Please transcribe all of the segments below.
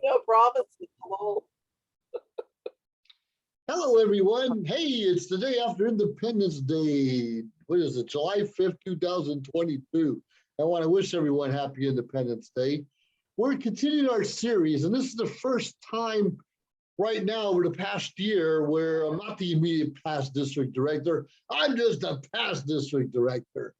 No promises. Hello. Hello, everyone. Hey, it's the day after Independence Day. What is it, July 5th, 2022. I want to wish everyone happy Independence Day. We're continuing our series, and this is the first time right now over the past year where I'm not the immediate past district director. I'm just a past district director.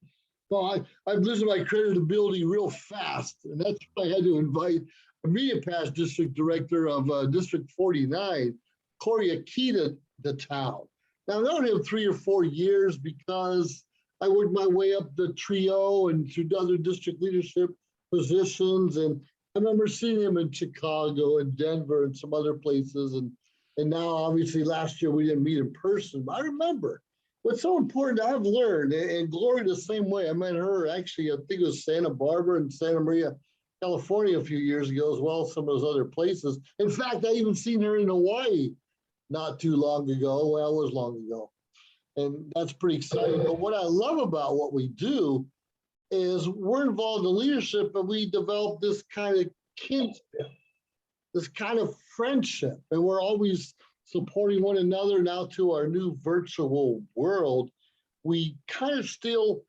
So I'm losing my credibility real fast, and that's why I had to invite immediate past district director of District 49, Kory Ikeda, to town. Now, I've known him 3 or 4 years because I worked my way up the trio and through other district leadership positions. And I remember seeing him in Chicago and Denver and some other places. And now, obviously, last year we didn't meet in person, but I remember what's so important I've learned, and Glory the same way. I met her actually, I think it was Santa Barbara and Santa Maria, California a few years ago as well, some of those other places. In fact, I even seen her in Hawaii not too long ago. Well, it was long ago. And that's pretty exciting. But what I love about what we do is we're involved in leadership, and we develop this kind of kinship, this kind of friendship. And we're always supporting one another now to our new virtual world. We kind of still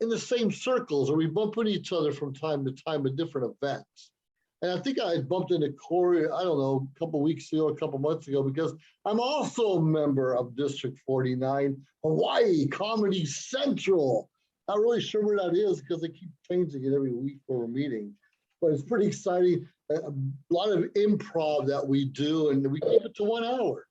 in the same circles, or we bump into each other from time to time at different events. And I think I bumped into Kory, I don't know, a couple of weeks ago, a couple of months ago, because I'm also a member of District 49, Hawaii Comedy Central. Not really sure where that is because they keep changing it every week for a meeting. But it's pretty exciting. A lot of improv that we do, and we keep it to 1 hour.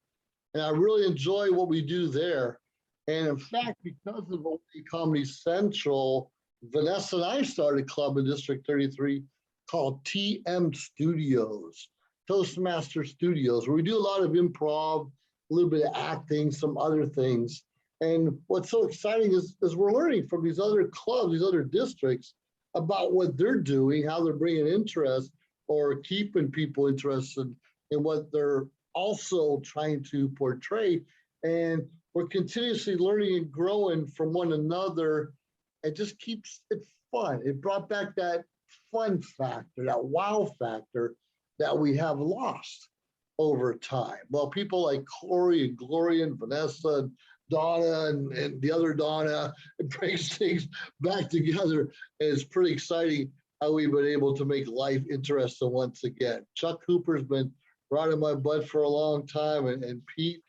And I really enjoy what we do there. And in fact, because of Hawaii Comedy Central, Vanessa and I started a club in District 33 called TM Studios, Toastmasters Studios, where we do a lot of improv, a little bit of acting, some other things. And what's so exciting is we're learning from these other clubs, these other districts, about what they're doing, how they're bringing interest or keeping people interested in what they're also trying to portray. And we're continuously learning and growing from one another. It just keeps it fun. It brought back that fun factor, that wow factor that we have lost over time. Well, people like Kory and Gloria and Vanessa and Donna and the other Donna, it brings things back together. And it's pretty exciting how we've been able to make life interesting once again. Chuck Hooper's been riding my butt for a long time, and Pete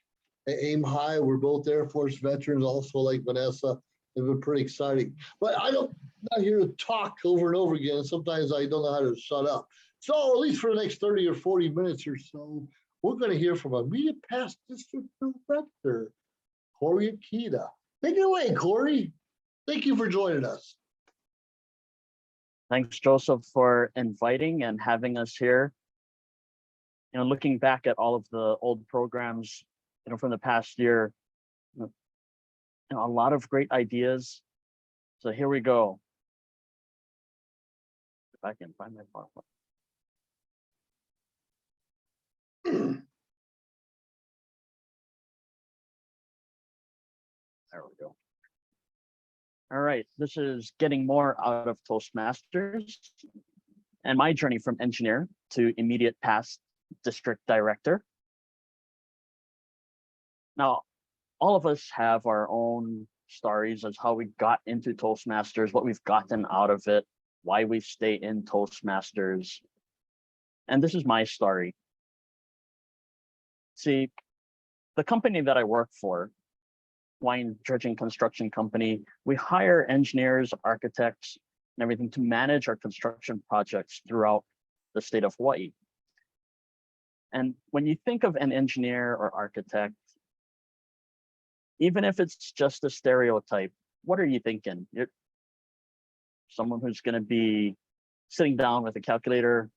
at Aim High, we're both Air Force veterans, also like Vanessa. It's been pretty exciting. But I'm not here to talk over and over again. Sometimes I don't know how to shut up. So at least for the next 30 or 40 minutes or so, we're going to hear from a immediate past district director, Kory Ikeda. Take it away, Kory. Thank you for joining us. Thanks, Joseph, for inviting and having us here. You know, looking back at all of the old programs, you know, from the past year, you know, a lot of great ideas. So here we go. If I can find my PowerPoint. There we go. All right, this is getting more out of Toastmasters and my journey from engineer to immediate past district director. Now, all of us have our own stories as how we got into Toastmasters, what we've gotten out of it, why we stay in Toastmasters. And this is my story. See, the company that I work for, Wine Dredging Construction Company, we hire engineers, architects, and everything to manage our construction projects throughout the state of Hawaii. And when you think of an engineer or architect, even if it's just a stereotype, what are you thinking? You're someone who's going to be sitting down with a calculator,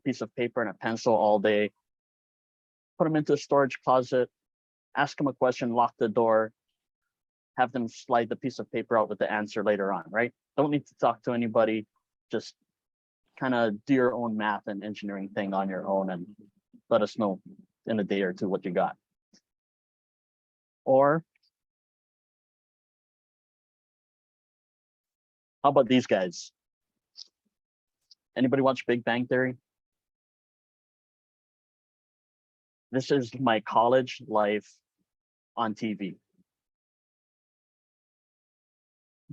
piece of paper, and a pencil all day, put them into a storage closet, ask them a question, lock the door, have them slide the piece of paper out with the answer later on, right? Don't need to talk to anybody, just kind of do your own math and engineering thing on your own and let us know in a day or two what you got. Or how about these guys? Anybody watch Big Bang Theory? This is my college life on TV.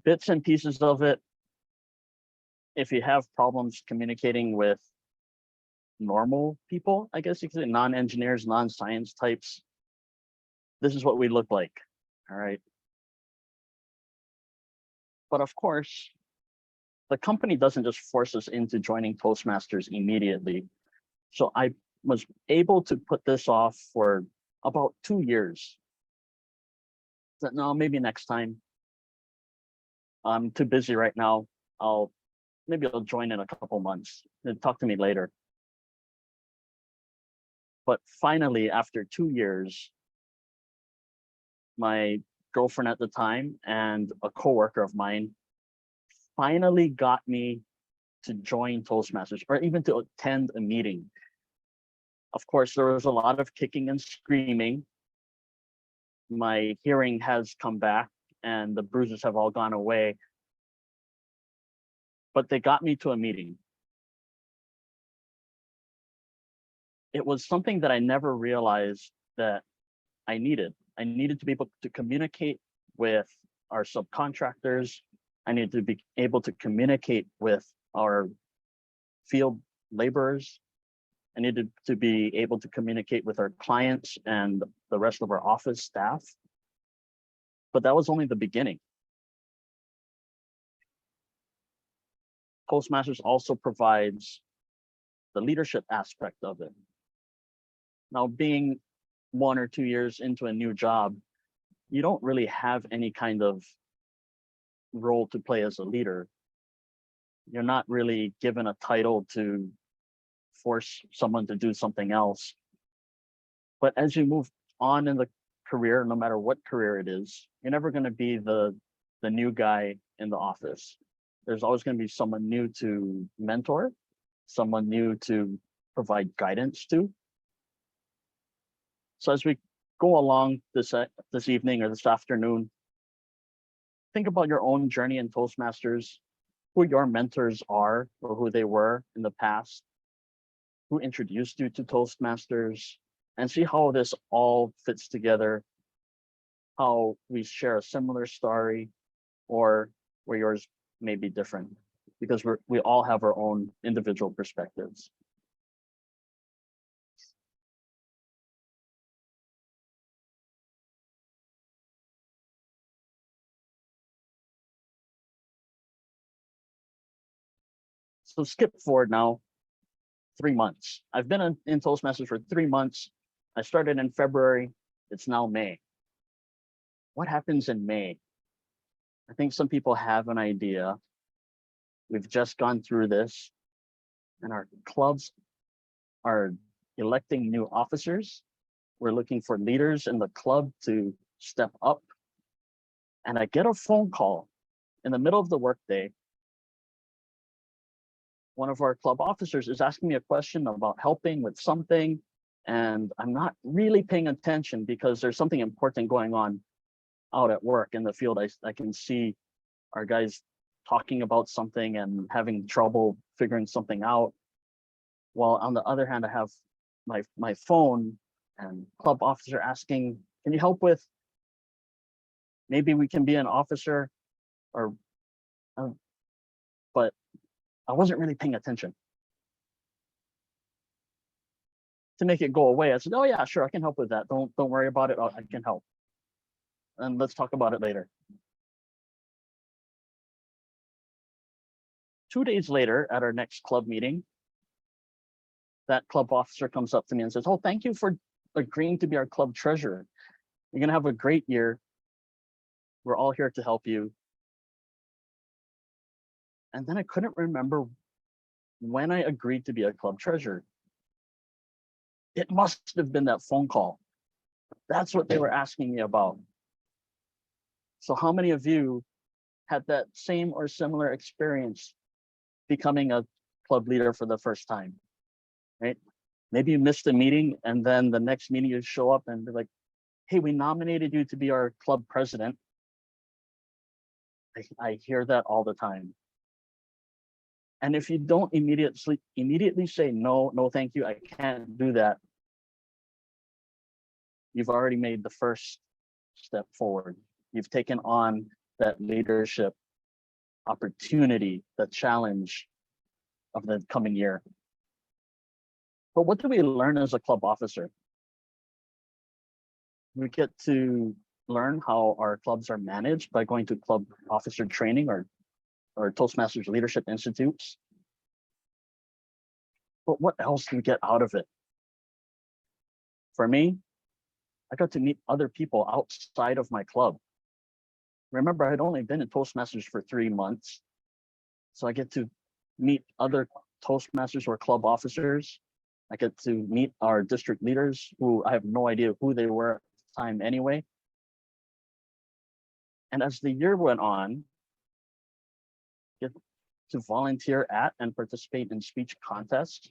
Bits and pieces of it. If you have problems communicating with normal people, I guess you could say non-engineers, non-science types, this is what we look like. All right. But of course, the company doesn't just force us into joining Toastmasters immediately. So I was able to put this off for about 2 years. But no, maybe next time. I'm too busy right now. Maybe I'll join in a couple months. Talk to me later. But finally, after 2 years, my girlfriend at the time and a coworker of mine finally got me to join Toastmasters or even to attend a meeting. Of course, there was a lot of kicking and screaming. My hearing has come back and the bruises have all gone away. But they got me to a meeting. It was something that I never realized that I needed. I needed to be able to communicate with our subcontractors. I needed to be able to communicate with our field laborers. I needed to be able to communicate with our clients and the rest of our office staff. But that was only the beginning. Toastmasters also provides the leadership aspect of it. Now, being 1 or 2 years into a new job, you don't really have any kind of role to play as a leader. You're not really given a title to force someone to do something else. But as you move on in the career, no matter what career it is, you're never going to be the new guy in the office. There's always going to be someone new to mentor, someone new to provide guidance to. So as we go along this evening or this afternoon, think about your own journey in Toastmasters, who your mentors are or who they were in the past, who introduced you to Toastmasters, and see how this all fits together, how we share a similar story or where yours may be different, because we all have our own individual perspectives. So skip forward now 3 months. I've been in Toastmasters for 3 months. I started in February. It's now May. What happens in May? I think some people have an idea. We've just gone through this, and our clubs are electing new officers. We're looking for leaders in the club to step up. And I get a phone call in the middle of the workday. One of our club officers is asking me a question about helping with something, and I'm not really paying attention because there's something important going on out at work in the field. I can see our guys talking about something and having trouble figuring something out. While on the other hand, I have my phone and club officer asking, can you help with, maybe we can be an officer, or but I wasn't really paying attention. To make it go away, I said, oh yeah, sure, I can help with that. Don't worry about it, I can help. And let's talk about it later. 2 days later, at our next club meeting, that club officer comes up to me and says, oh, thank you for agreeing to be our club treasurer. You're gonna have a great year. We're all here to help you. And then I couldn't remember when I agreed to be a club treasurer. It must have been that phone call. That's what they were asking me about. So how many of you had that same or similar experience becoming a club leader for the first time, right? Maybe you missed a meeting and then the next meeting you show up and they're like, hey, we nominated you to be our club president. I hear that all the time. And if you don't immediately say, no, thank you, I can't do that, you've already made the first step forward. You've taken on that leadership opportunity, the challenge of the coming year. But what do we learn as a club officer? We get to learn how our clubs are managed by going to club officer training or Toastmasters leadership institutes. But what else do we get out of it? For me, I got to meet other people outside of my club. Remember, I'd only been in Toastmasters for 3 months. So I get to meet other Toastmasters or club officers. I get to meet our district leaders who I have no idea who they were at the time anyway. And as the year went on, get to volunteer at and participate in speech contests.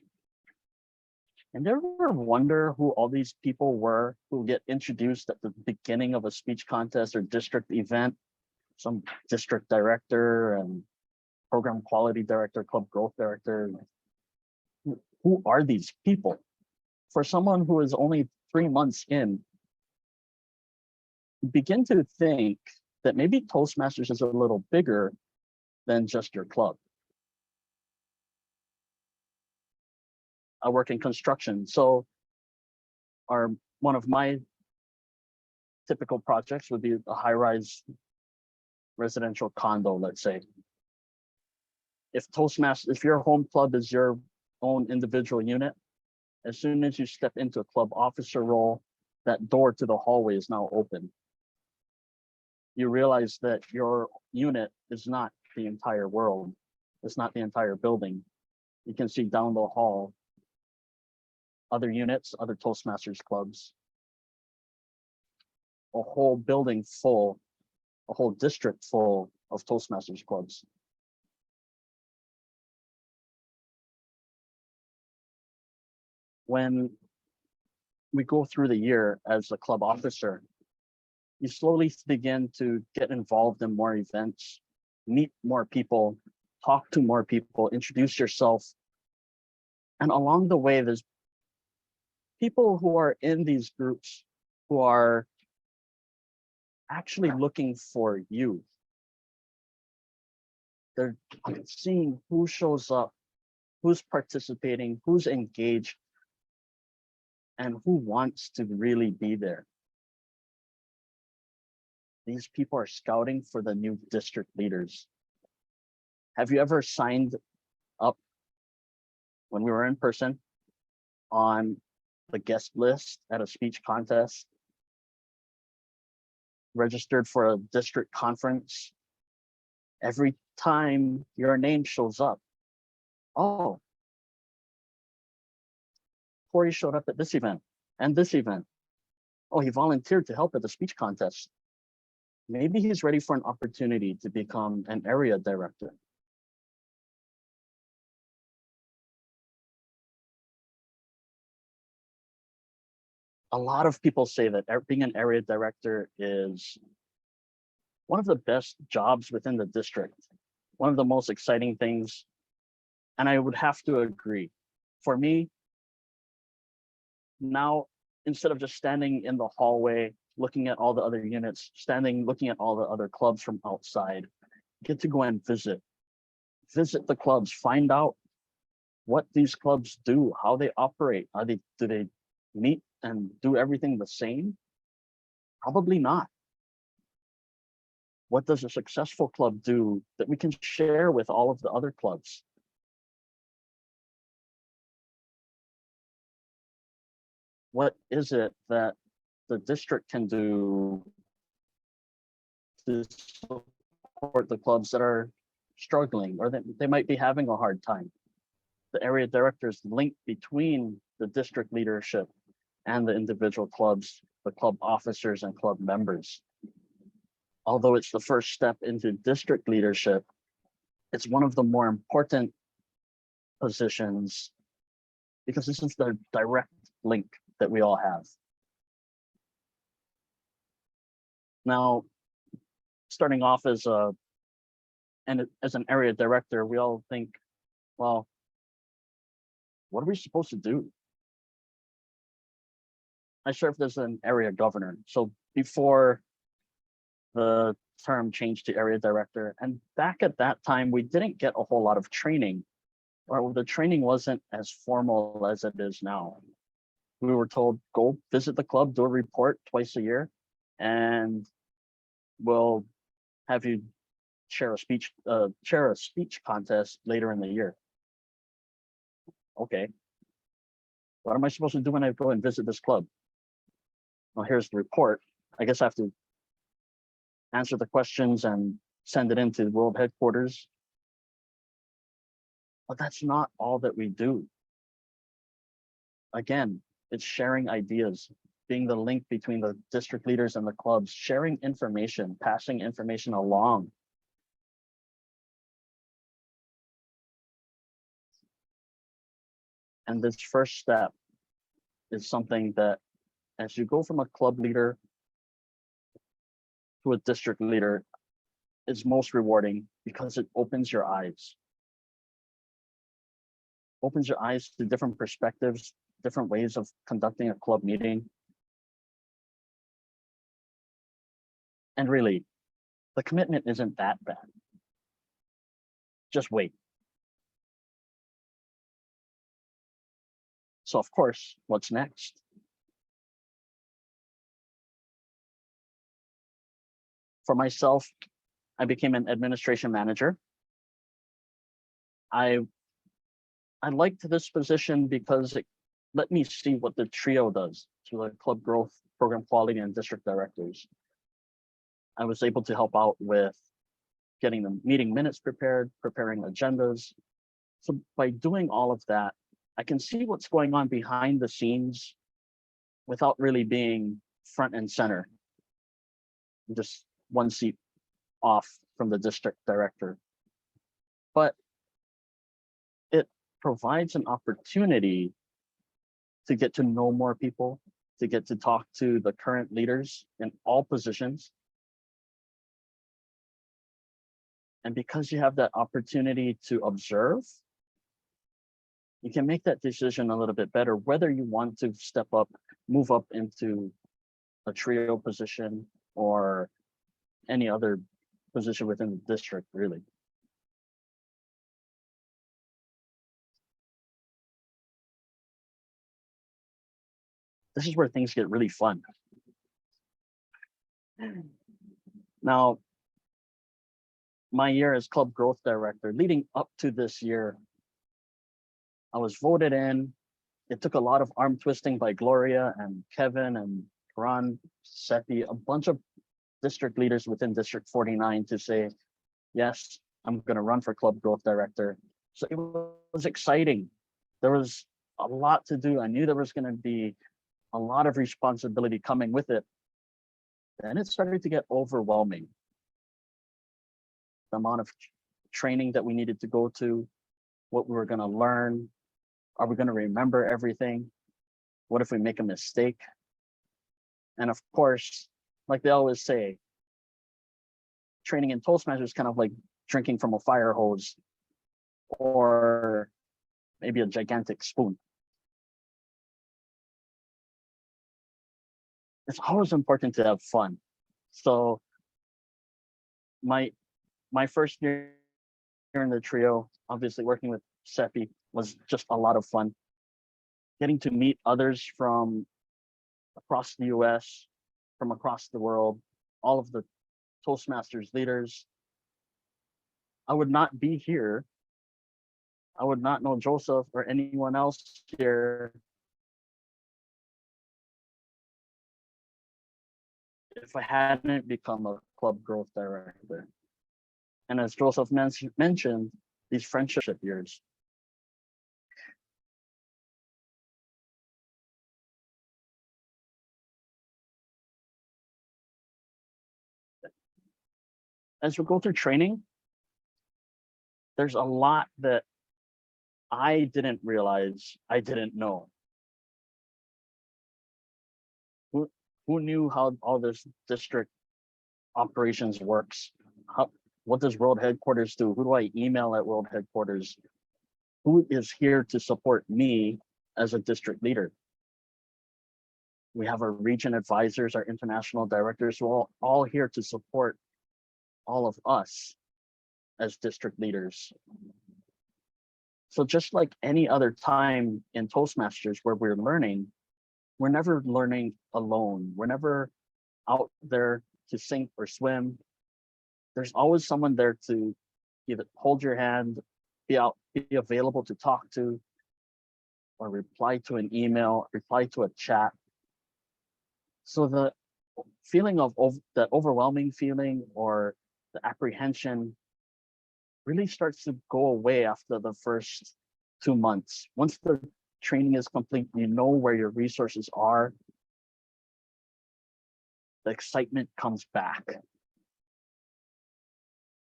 And you ever wonder who all these people were who get introduced at the beginning of a speech contest or district event? Some district director and program quality director, club growth director. Who are these people? For someone who is only 3 months in, begin to think that maybe Toastmasters is a little bigger than just your club. I work in construction, so one of my typical projects would be a high-rise residential condo, let's say. If your home club is your own individual unit, as soon as you step into a club officer role, that door to the hallway is now open. You realize that your unit is not the entire world. It's not the entire building. You can see down the hall other units, other Toastmasters clubs, a whole building full, a whole district full of Toastmasters clubs. When we go through the year as a club officer, you slowly begin to get involved in more events, meet more people, talk to more people, introduce yourself. And along the way, there's people who are in these groups who are actually looking for you. They're seeing who shows up, who's participating, who's engaged, and who wants to really be there. These people are scouting for the new district leaders. Have you ever signed up when we were in person on the guest list at a speech contest, registered for a district conference? Every time your name shows up, oh, Kory showed up at this event and this event. Oh, he volunteered to help at the speech contest. Maybe he's ready for an opportunity to become an area director. A lot of people say that being an area director is one of the best jobs within the district, one of the most exciting things. And I would have to agree. For me, now, instead of just standing in the hallway, looking at all the other units, looking at all the other clubs from outside, get to go and visit the clubs, find out what these clubs do, how they operate. Do they meet and do everything the same? Probably not. What does a successful club do that we can share with all of the other clubs? What is it that the district can do to support the clubs that are struggling or that they might be having a hard time? The area director's link between the district leadership and the individual clubs, the club officers and club members. Although it's the first step into district leadership, it's one of the more important positions because this is the direct link that we all have. Now, starting off as an area director, we all think, well, what are we supposed to do? I served as an area governor. So before the term changed to area director, and back at that time, we didn't get a whole lot of training, or the training wasn't as formal as it is now. We were told, go visit the club, do a report twice a year, and we'll have you share a speech contest later in the year. Okay. What am I supposed to do when I go and visit this club? Well, here's the report. I guess I have to answer the questions and send it into world headquarters. But that's not all that we do. Again, it's sharing ideas, being the link between the district leaders and the clubs, sharing information, passing information along. And this first step is something that, as you go from a club leader to a district leader, is most rewarding because it opens your eyes. Opens your eyes to different perspectives, different ways of conducting a club meeting. And really, the commitment isn't that bad. Just wait. So of course, what's next? For myself, I became an administration manager. I liked this position because it let me see what the trio does to the club growth, program quality, and district directors. I was able to help out with getting the meeting minutes prepared, preparing agendas. So by doing all of that, I can see what's going on behind the scenes without really being front and center. Just one seat off from the district director. But it provides an opportunity to get to know more people, to get to talk to the current leaders in all positions. And because you have that opportunity to observe, you can make that decision a little bit better, whether you want to step up, move up into a trio position or any other position within the district, really. This is where things get really fun. Now, my year as club growth director, leading up to this year, I was voted in. It took a lot of arm twisting by Gloria and Kevin and Ron, Seppi, a bunch of district leaders within District 49 to say, yes, I'm going to run for club growth director. So it was exciting. There was a lot to do. I knew there was going to be a lot of responsibility coming with it. And it started to get overwhelming. The amount of training that we needed to go to, what we were going to learn. Are we going to remember everything? What if we make a mistake? And of course, like they always say, training in Toastmasters is kind of like drinking from a fire hose or maybe a gigantic spoon. It's always important to have fun. So my first year in the trio, obviously working with Seppi, was just a lot of fun. Getting to meet others from across the US, from across the world, all of the Toastmasters leaders. I would not be here. I would not know Joseph or anyone else here if I hadn't become a club growth director. And as Joseph mentioned, these friendship years. As we go through training, there's a lot that I didn't realize I didn't know. Who knew how all this district operations works? What does world headquarters do? Who do I email at world headquarters? Who is here to support me as a district leader? We have our region advisors, our international directors, who are all here to support all of us as district leaders. So just like any other time in Toastmasters where we're learning, we're never learning alone. We're never out there to sink or swim. There's always someone there to either hold your hand, be available to talk to, or reply to an email, reply to a chat. So the feeling of that overwhelming feeling or the apprehension really starts to go away after the first 2 months. Once the training is complete, you know where your resources are, the excitement comes back.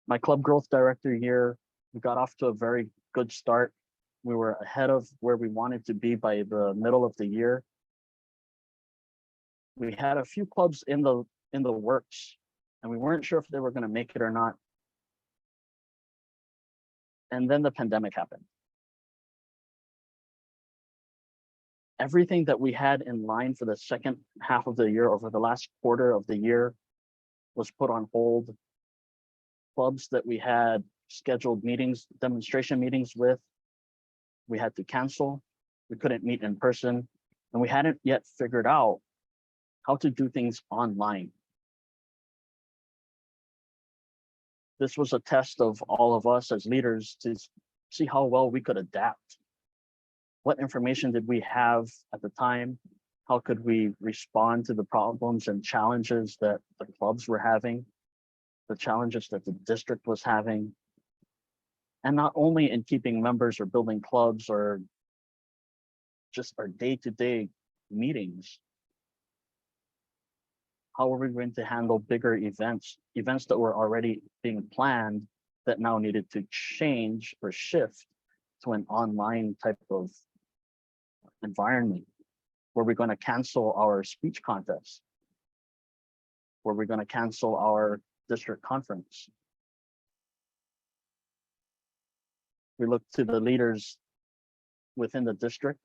My club growth director year, we got off to a very good start. We were ahead of where we wanted to be by the middle of the year. We had a few clubs in the works, and we weren't sure if they were going to make it or not. And then the pandemic happened. Everything that we had in line for the second half of the year, over the last quarter of the year, was put on hold. Clubs that we had scheduled meetings, demonstration meetings with, we had to cancel. We couldn't meet in person, and we hadn't yet figured out how to do things online. This was a test of all of us as leaders to see how well we could adapt. What information did we have at the time? How could we respond to the problems and challenges that the clubs were having, the challenges that the district was having? And not only in keeping members or building clubs or just our day-to-day meetings. How are we going to handle bigger events that were already being planned that now needed to change or shift to an online type of environment? Were we going to cancel our speech contest? Were we going to cancel our district conference? We looked to the leaders within the district,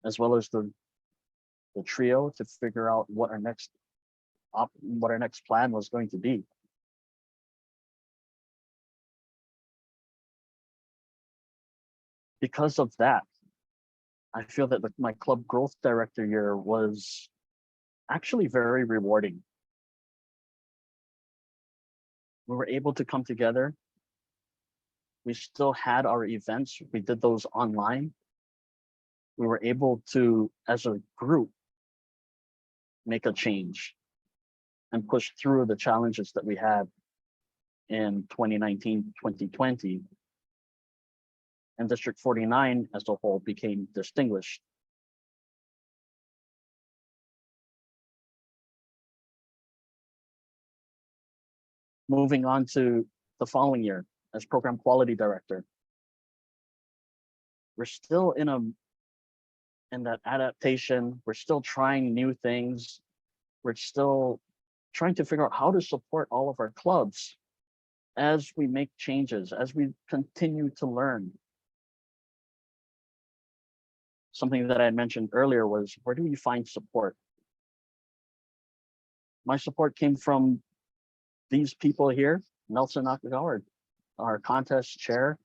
as well as the trio, to figure out what our next plan was going to be. Because of that, I feel that my club growth director year was actually very rewarding. We were able to come together. We still had our events. We did those online. We were able to, as a group, make a change and push through the challenges that we had in 2019, 2020. And District 49 as a whole became distinguished. Moving on to the following year as program quality director. We're still in that adaptation. We're still trying new things. We're still trying to figure out how to support all of our clubs as we make changes, as we continue to learn. Something that I had mentioned earlier was, where do you find support? My support came from these people here: Nelson Nakagawa, our contest chair;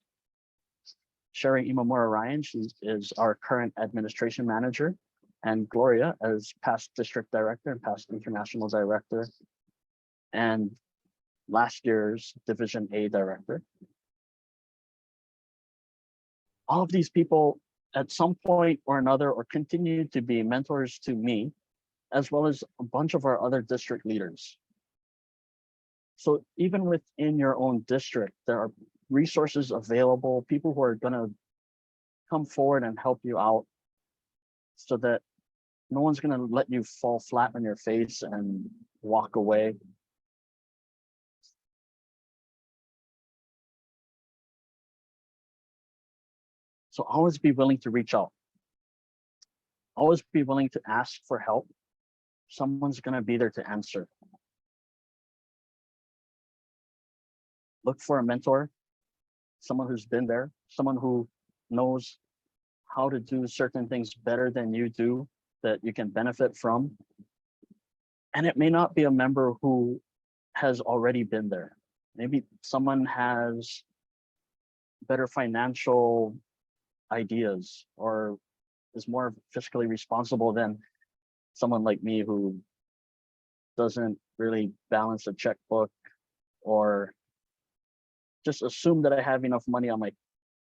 Sherry Imamura Ryan, she is our current administration manager; and Gloria as past district director and past international director, and last year's Division A director. All of these people at some point or another, or continue to be mentors to me, as well as a bunch of our other district leaders. So even within your own district, there are resources available, people who are going to come forward and help you out, so that no one's going to let you fall flat on your face and walk away. So always be willing to reach out. Always be willing to ask for help. Someone's going to be there to answer. Look for a mentor, someone who's been there, someone who knows how to do certain things better than you do, that you can benefit from. And it may not be a member who has already been there. Maybe someone has better financial ideas or is more fiscally responsible than someone like me who doesn't really balance a checkbook or just assume that I have enough money on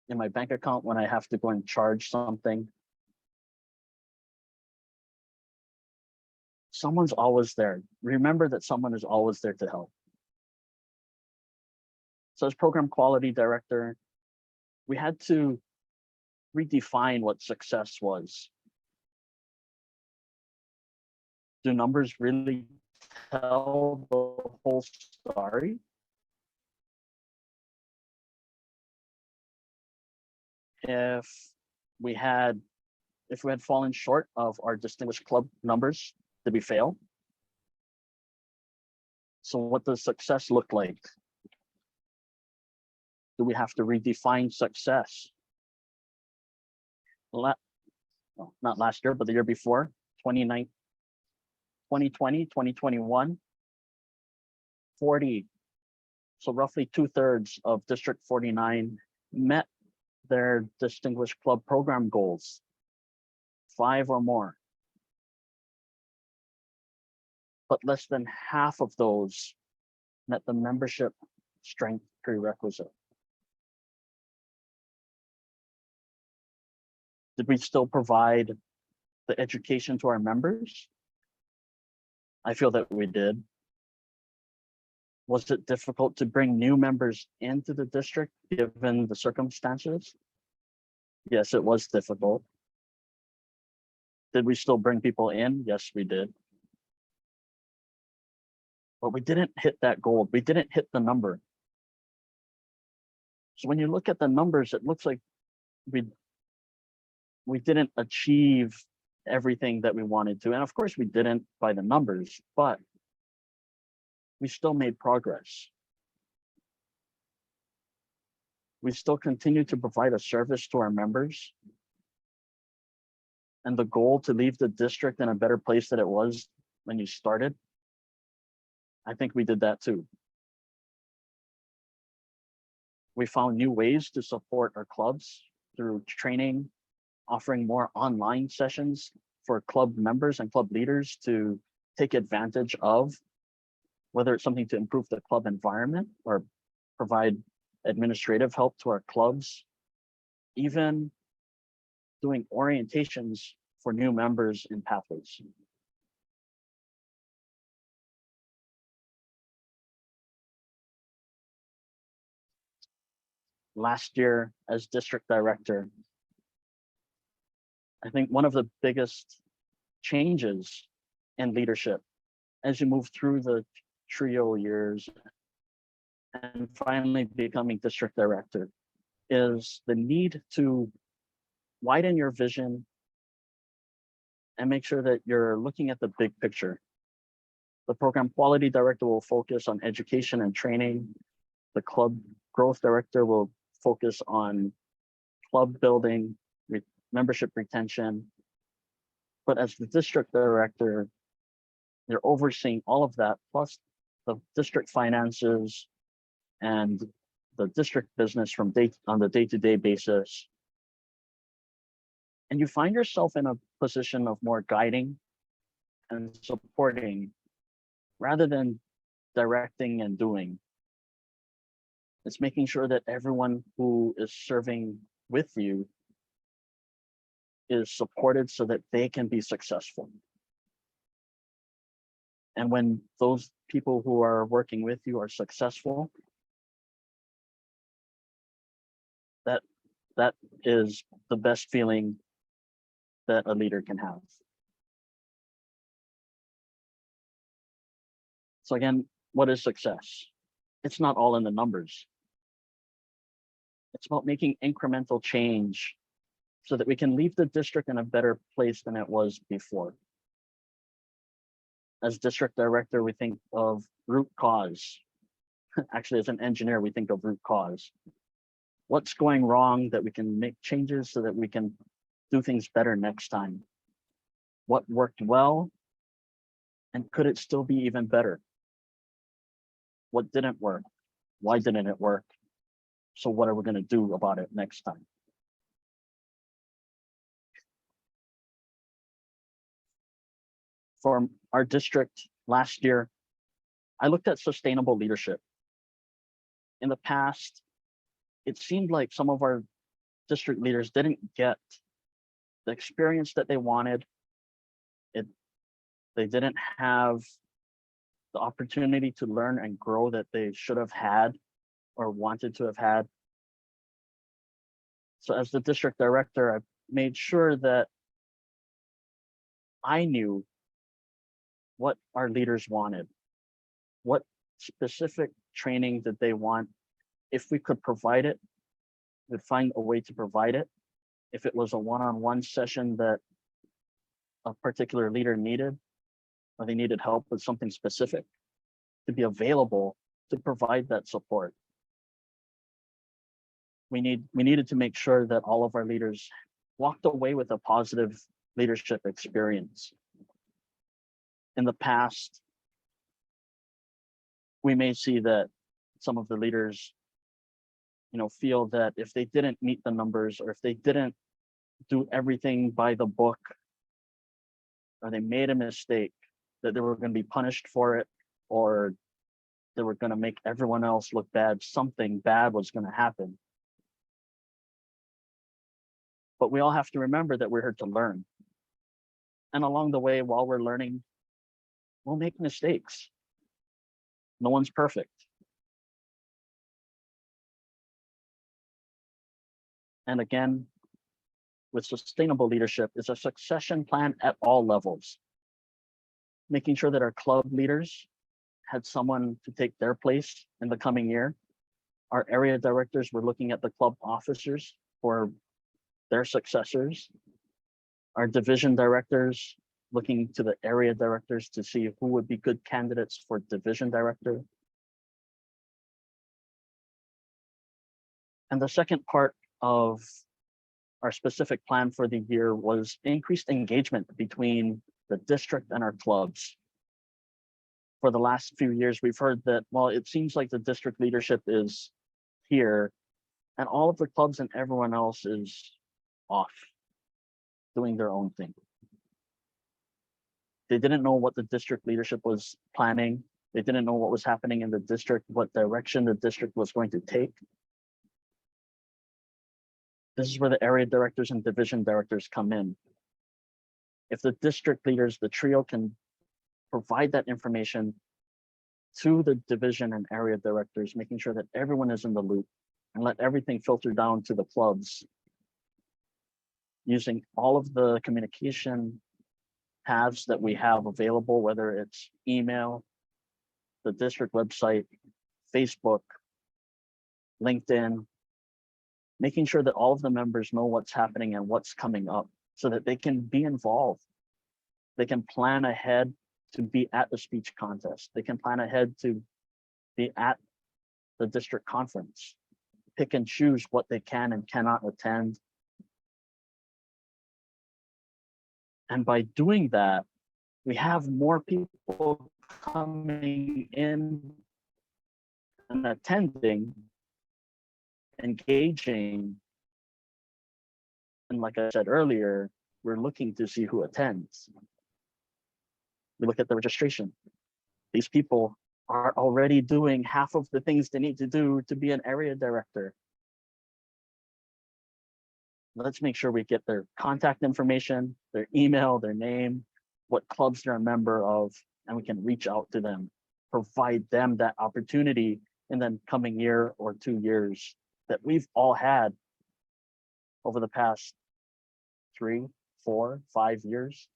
in my bank account when I have to go and charge something. Someone's always there. Remember that someone is always there to help. So as program quality director, we had to redefine what success was. Do numbers really tell the whole story? If we had fallen short of our distinguished club numbers, did we fail? So what does success look like? Do we have to redefine success? Not last year, but the year before, 2020, 2021, 40. So roughly 2/3 of District 49 met their distinguished club program goals, 5 or more. But less than half of those met the membership strength prerequisite. Did we still provide the education to our members? I feel that we did. Was it difficult to bring new members into the district given the circumstances? Yes, it was difficult. Did we still bring people in? Yes, we did. But we didn't hit that goal. We didn't hit the number. So when you look at the numbers, it looks like we didn't achieve everything that we wanted to. And of course we didn't by the numbers, but we still made progress. We still continue to provide a service to our members. And the goal to leave the district in a better place than it was when you started, I think we did that too. We found new ways to support our clubs through training, offering more online sessions for club members and club leaders to take advantage of, whether it's something to improve the club environment or provide administrative help to our clubs, even doing orientations for new members in pathways. Last year as district director, I think one of the biggest changes in leadership as you move through the trio years and finally becoming district director is the need to widen your vision and make sure that you're looking at the big picture. The program quality director will focus on education and training. The club growth director will focus on club building, membership retention. But as the district director, you're overseeing all of that, plus the district finances and the district business on the day-to-day basis. And you find yourself in a position of more guiding and supporting rather than directing and doing. It's making sure that everyone who is serving with you is supported so that they can be successful. And when those people who are working with you are successful, that is the best feeling that a leader can have. So again, what is success? It's not all in the numbers. It's about making incremental change so that we can leave the district in a better place than it was before. As district director, we think of root cause. Actually, as an engineer, we think of root cause. What's going wrong that we can make changes so that we can do things better next time? what worked well, and could it still be even better? What didn't work? Why didn't it work? So what are we going to do about it next time? For our district last year, I looked at sustainable leadership. In the past, it seemed like some of our district leaders didn't get the experience that they wanted. They didn't have the opportunity to learn and grow that they should have had or wanted to have had. So as the district director, I made sure that I knew what our leaders wanted, what specific training did they want. If we could provide it, we'd find a way to provide it. If it was a one-on-one session that a particular leader needed, or they needed help with something specific, to be available to provide that support. We needed to make sure that all of our leaders walked away with a positive leadership experience. In the past, we may see that some of the leaders, feel that if they didn't meet the numbers, or if they didn't do everything by the book, or they made a mistake, that they were going to be punished for it, or they were going to make everyone else look bad. Something bad was going to happen. But we all have to remember that we're here to learn. And along the way, while we're learning, we'll make mistakes. No one's perfect. And again, with sustainable leadership, is a succession plan at all levels. Making sure that our club leaders had someone to take their place in the coming year. Our area directors were looking at the club officers for their successors. Our division directors looking to the area directors to see who would be good candidates for division director. And the second part of our specific plan for the year was increased engagement between the district and our clubs. For the last few years, we've heard that, well, it seems like the district leadership is here and all of the clubs and everyone else is off doing their own thing. They didn't know what the district leadership was planning. They didn't know what was happening in the district, what direction the district was going to take. This is where the area directors and division directors come in. If the district leaders, the trio, can provide that information to the division and area directors, making sure that everyone is in the loop and let everything filter down to the clubs, using all of the communication paths that we have available, whether it's email, the district website, Facebook, LinkedIn, making sure that all of the members know what's happening and what's coming up so that they can be involved. They can plan ahead to be at the speech contest. They can plan ahead to be at the district conference, pick and choose what they can and cannot attend. And by doing that, we have more people coming in and attending, engaging. And like I said earlier, we're looking to see who attends. We look at the registration. These people are already doing half of the things they need to do to be an area director. Let's make sure we get their contact information, their email, their name, what clubs they're a member of, and we can reach out to them, provide them that opportunity in the coming year or 2 years that we've all had over the past 3, 4, 5 years.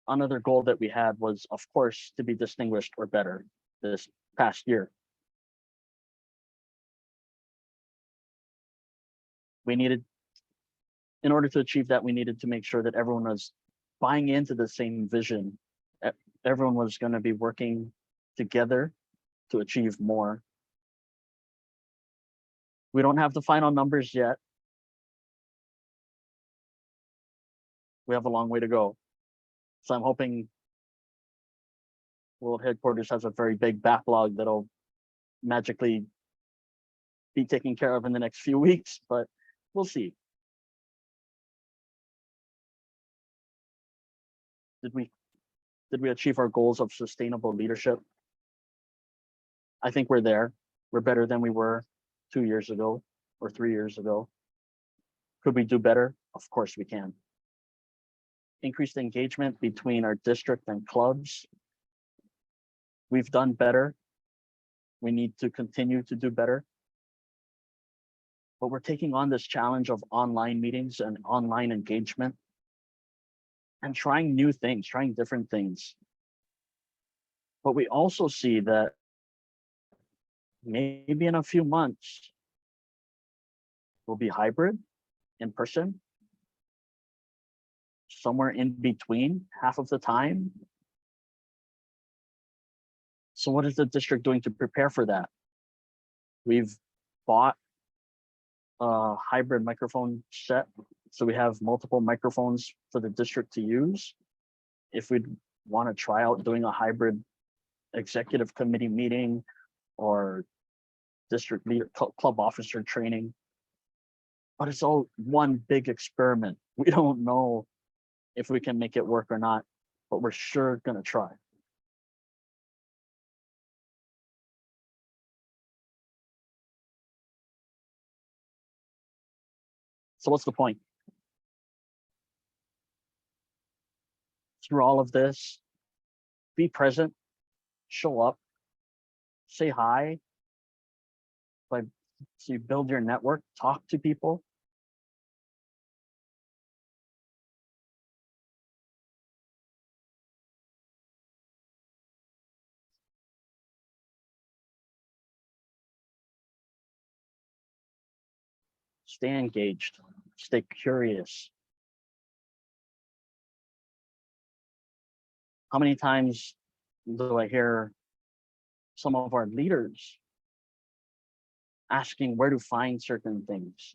Another goal that we had was, of course, to be distinguished or better this past year. In order to achieve that, we needed to make sure that everyone was buying into the same vision. Everyone was going to be working together to achieve more. We don't have the final numbers yet, we have a long way to go. So I'm hoping World Headquarters has a very big backlog that'll magically be taken care of in the next few weeks, but we'll see. Did we achieve our goals of sustainable leadership? I think we're there. We're better than we were 2 years ago or 3 years ago. Could we do better? Of course we can. Increased engagement between our district and clubs. We've done better. We need to continue to do better. But we're taking on this challenge of online meetings and online engagement and trying new things, trying different things. But we also see that maybe in a few months, we'll be hybrid, in person, somewhere in between half of the time. So what is the district doing to prepare for that? We've bought a hybrid microphone set, so we have multiple microphones for the district to use. If we'd want to try out doing a hybrid executive committee meeting or district leader club officer training, but it's all one big experiment. We don't know if we can make it work or not, but we're sure gonna try. So what's the point? Through all of this, be present, show up, say hi, so you build your network, talk to people. Stay engaged, stay curious. How many times do I hear some of our leaders asking where to find certain things?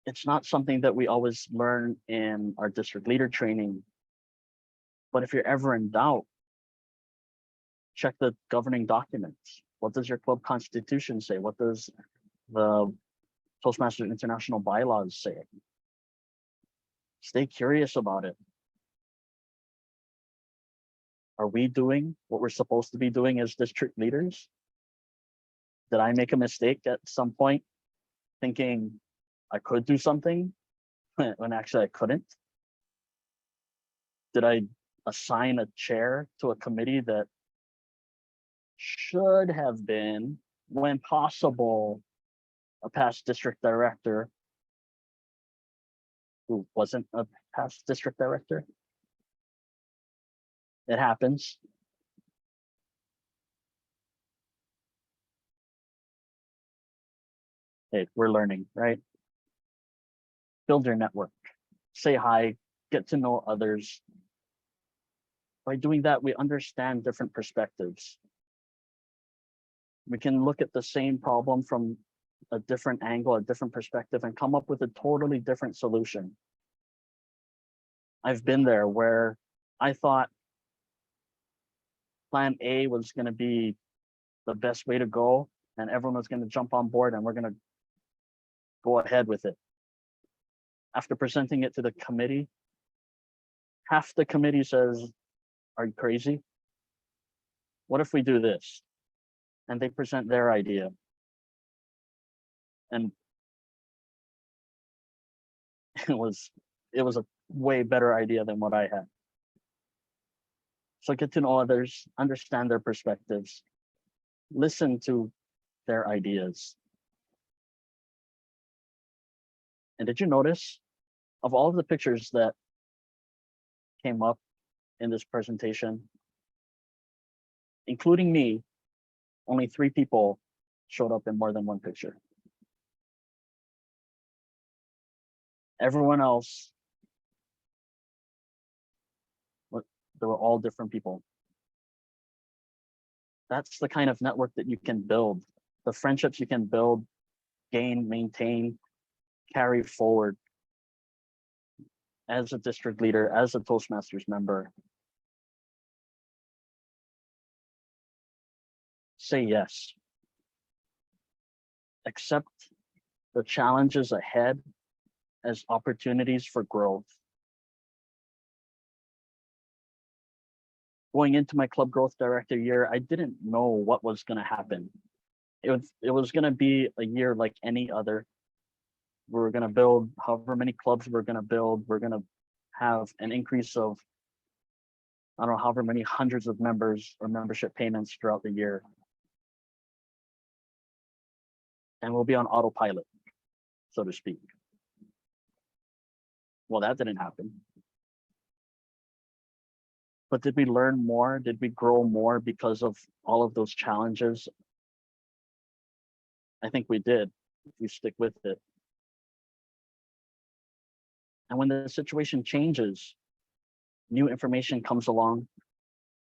It's not something that we always learn in our district leader training. But if you're ever in doubt, check the governing documents. What does your club constitution say? What does the Toastmasters International bylaws say? Stay curious about it. Are we doing what we're supposed to be doing as district leaders? Did I make a mistake at some point thinking I could do something when actually I couldn't? Did I assign a chair to a committee that should have been, when possible, a past district director who wasn't a past district director? It happens. Hey, we're learning, right? Build your network, say hi, get to know others. By doing that, we understand different perspectives. We can look at the same problem from a different angle, a different perspective, and come up with a totally different solution. I've been there where I thought plan A was going to be the best way to go, and everyone was going to jump on board and we're going to go ahead with it. After presenting it to the committee, half the committee says, "Are you crazy? What if we do this?" And they present their idea. And it was a way better idea than what I had. So get to know others, understand their perspectives, listen to their ideas. And did you notice, of all of the pictures that came up in this presentation, including me, only 3 people showed up in more than one picture. Everyone else, they were all different people. That's the kind of network that you can build, the friendships you can build, gain, maintain, carry forward. as a district leader, as a Toastmasters member, say yes. Accept the challenges ahead as opportunities for growth. Going into my club growth director year, I didn't know what was going to happen. It was going to be a year like any other. We were going to build however many clubs we're going to build. We're going to have an increase of, I don't know, however many hundreds of members or membership payments throughout the year. And we'll be on autopilot, so to speak. Well, that didn't happen. But did we learn more? Did we grow more because of all of those challenges? I think we did, if we stick with it. And when the situation changes, new information comes along,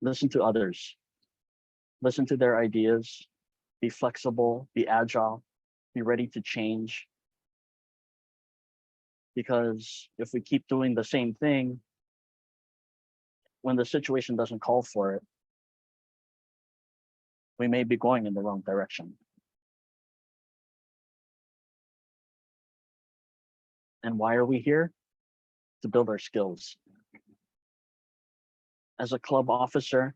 listen to others, listen to their ideas, be flexible, be agile, be ready to change. Because if we keep doing the same thing, when the situation doesn't call for it, we may be going in the wrong direction. And why are we here? To build our skills. As a club officer,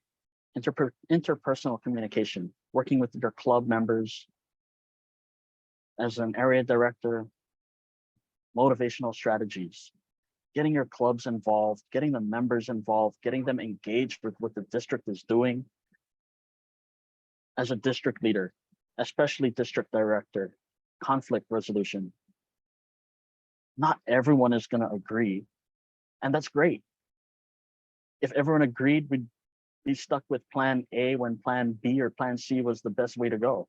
interpersonal communication, working with your club members. As an area director, motivational strategies, getting your clubs involved, getting the members involved, getting them engaged with what the district is doing. As a district leader, especially district director, conflict resolution. Not everyone is going to agree, and that's great. If everyone agreed, we'd be stuck with plan A when plan B or plan C was the best way to go.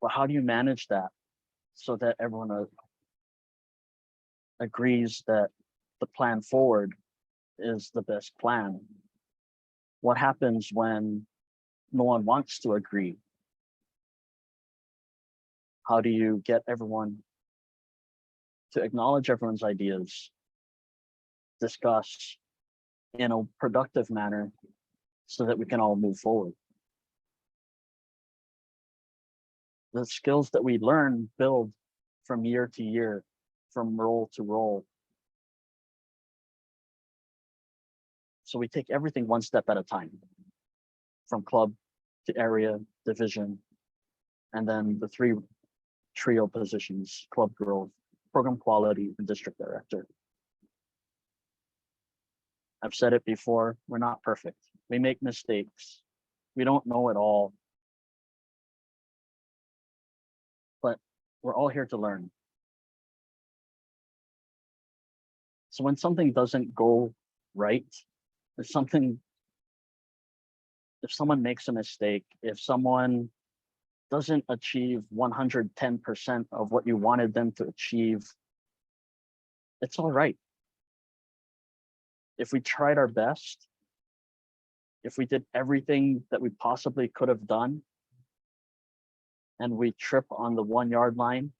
But how do you manage that so that everyone agrees that the plan forward is the best plan? What happens when no one wants to agree? How do you get everyone to acknowledge everyone's ideas, discuss in a productive manner so that we can all move forward? The skills that we learn build from year to year, from role to role. So we take everything one step at a time, from club to area, division, and then the three trio positions: club growth, program quality, and district director. I've said it before, we're not perfect. We make mistakes. We don't know it all. But we're all here to learn. So when something doesn't go right, if someone makes a mistake, if someone doesn't achieve 110% of what you wanted them to achieve, it's all right. If we tried our best, if we did everything that we possibly could have done, and we trip on the 1 yard line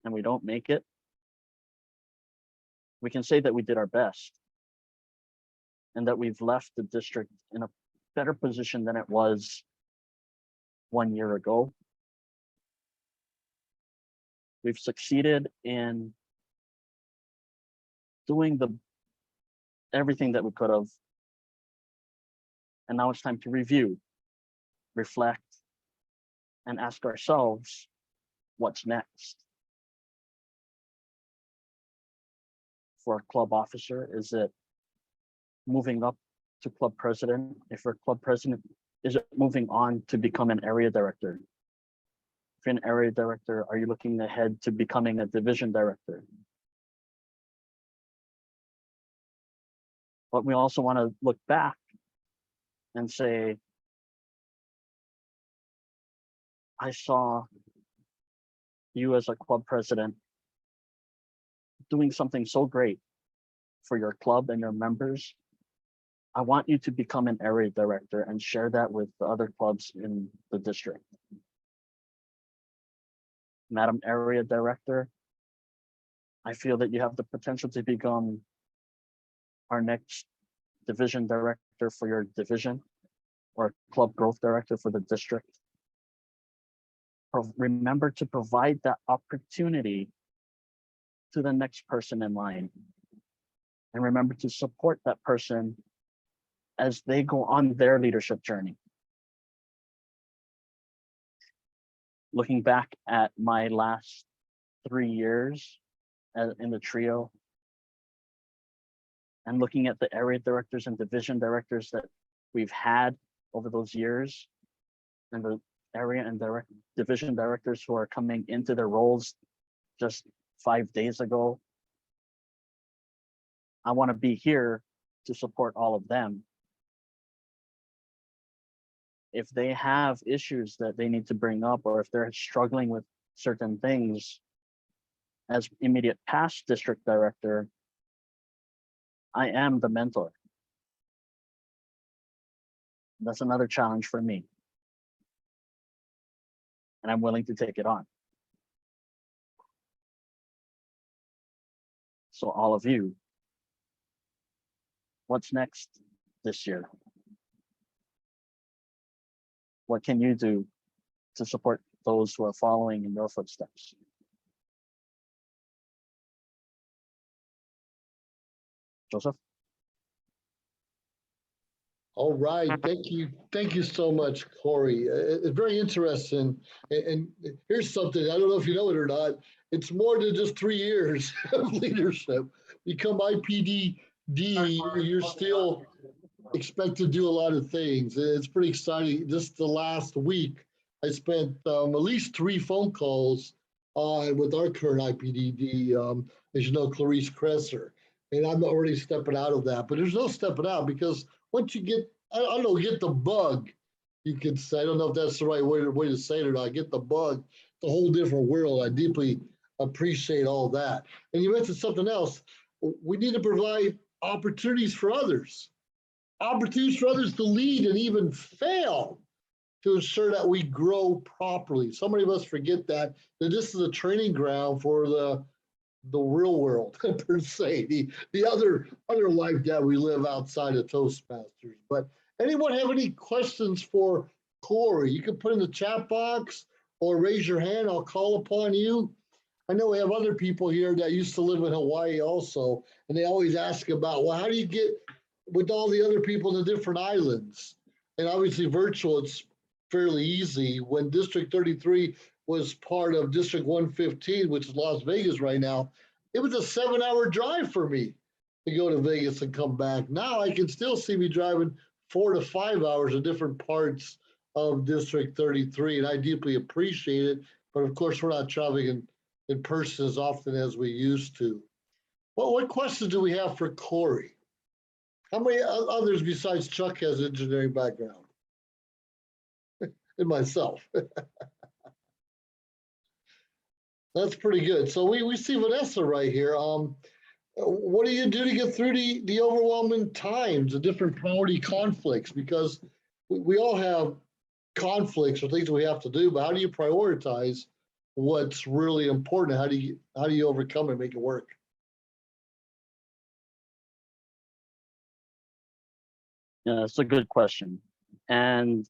and we don't make it, we can say that we did our best and that we've left the district in a better position than it was 1 year ago. We've succeeded in doing everything that we could have. And now it's time to review, reflect, and ask ourselves, what's next? For a club officer, is it moving up to club president? If you're club president, is it moving on to become an area director? If you're an area director, are you looking ahead to becoming a division director? But we also want to look back and say, I saw you as a club president doing something so great for your club and your members. I want you to become an area director and share that with the other clubs in the district. Madam Area Director, I feel that you have the potential to become our next division director for your division or club growth director for the district. Remember to provide that opportunity to the next person in line. And remember to support that person as they go on their leadership journey. Looking back at my last 3 years in the trio, and looking at the area directors and division directors that we've had over those years, and the area and division directors who are coming into their roles just 5 days ago, I want to be here to support all of them. If they have issues that they need to bring up, or if they're struggling with certain things, as immediate past district director, I am the mentor. That's another challenge for me. And I'm willing to take it on. So all of you, what's next this year? What can you do to support those who are following in your footsteps? Joseph? All right, thank you. Thank you so much, Kory. It's very interesting. And here's something, I don't know if you know it or not, it's more than just 3 years of leadership. Become IPDD, you're still expected to do a lot of things. It's pretty exciting. Just the last week, I spent at least 3 phone calls with our current IPDD, as you know, Clarice Cresser. And I'm already stepping out of that, but there's no stepping out because once you get, I don't know, get the bug, you could say, I don't know if that's the right way to say it or not, get the bug, it's a whole different world. I deeply appreciate all that. And you mentioned something else. We need to provide opportunities for others to lead and even fail to ensure that we grow properly. So many of us forget that this is a training ground for the real world per se, the other life that we live outside of Toastmasters. But anyone have any questions for Kory? You can put in the chat box or raise your hand. I'll call upon you. I know we have other people here that used to live in Hawaii also, and they always ask about, well, how do you get with all the other people in the different islands? And obviously virtual, it's fairly easy. When District 33 was part of District 115, which is Las Vegas right now, it was a 7-hour drive for me to go to Vegas and come back. Now I can still see me driving 4 to 5 hours in different parts of District 33, and I deeply appreciate it. But of course, we're not traveling in person as often as we used to. Well, what questions do we have for Kory? How many others besides Chuck has engineering background? And myself. That's pretty good. So we see Vanessa right here. What do you do to get through the overwhelming times, the different priority conflicts? Because we all have conflicts or things we have to do, but how do you prioritize what's really important? How do you overcome it and make it work? Yeah, that's a good question. And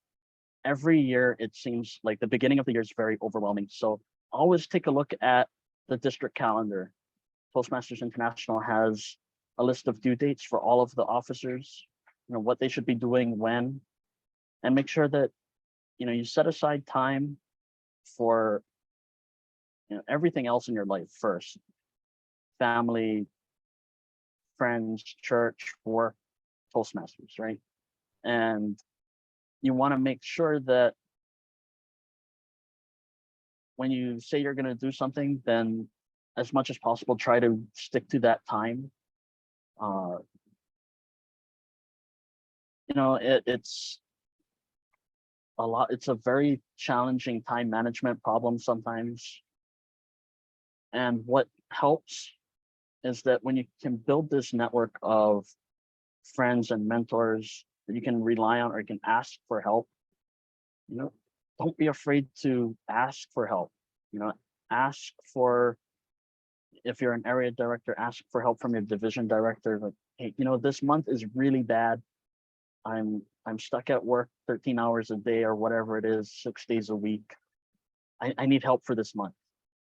every year, it seems like the beginning of the year is very overwhelming. So always take a look at the district calendar. Toastmasters International has a list of due dates for all of the officers, what they should be doing when, and make sure that, you set aside time for, everything else in your life first. Family, friends, church, work, Toastmasters, right? And you want to make sure that when you say you're going to do something, then as much as possible, try to stick to that time. It's a lot. It's a very challenging time management problem sometimes. And what helps is that when you can build this network of friends and mentors that you can rely on or you can ask for help, don't be afraid to ask for help. Ask for if you're an area director, ask for help from your division director. Like, hey, this month is really bad. I'm stuck at work 13 hours a day or whatever it is, 6 days a week. I need help for this month.